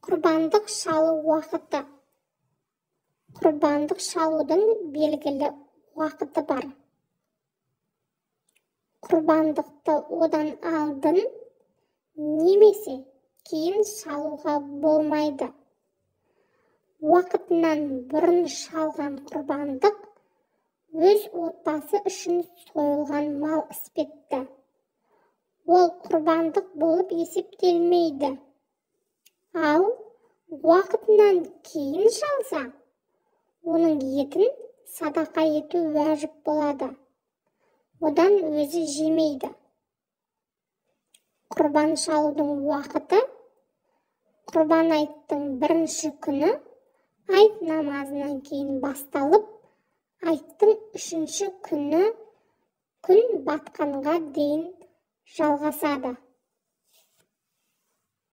Құрбандық шалу уақыты. Құрбандық шалудың белгілі уақыты бар. Құрбандықты одан алдын немесе кейін шалуға болмайды. Уақытынан бұрын шалған құрбандық өз отбасы үшін сойылған мал іспетті. Ол құрбандық болып есептелмейді. Ал уақытынан кейін шалса, оның етін садақа ету уәжіп болады. Одан өзі жемейді. Құрбан шалудың уақыты құрбан айттың бірінші күні айт намазынан кейін басталып, айттың үшінші күні күн батқанға дейін жалғасады.